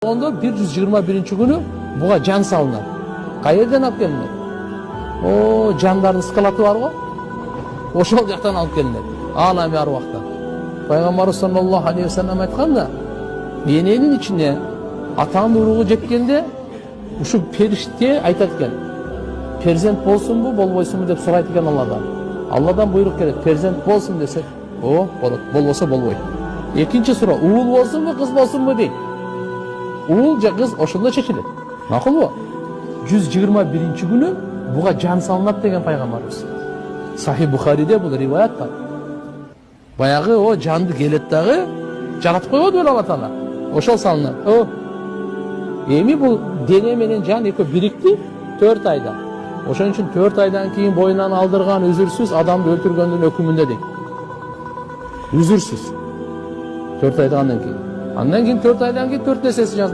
Onda 121-günü buğa can salınır. Qayerden alıp gelinir? O canların ıskalatı var o. Oşol jaktan alıp gelinir. Alami arvaktan. Peygamber sallallahu aleyhi ve sellem aytkanda, enenин içine atan uyruğu jetkende uşu perişte aytat eкен. Perzent bolsunbu, bolбойсунбу деп сурайт экен Алладан. Алладан буйрук келет, perzent bolsun dese, o болот, болбосо болбойт. Экинчи суроо, уул болсунбу, кыз болсунбу дейт. Уул же кыз ошондо чечилет. Макулбу? 121-günü буга жан салынат деген пайгамбарыбыз. Сахи Бухариде бул риваят бар. Баягы о жанды келет дагы жаратып койбоду беле Алла Таала. Ошол салынат. Эми бул дене менен жан экөө бирикти 4 айда. Ошон үчүн 4 айдан кийин боюнан алдырган үзүрсүз адамды өлтүргөндүн өкүмүндө дейт. Үзүрсүз. 4 айдан кийин. Андан кийин 4 айдан кийин 4 нерсеси жазылат.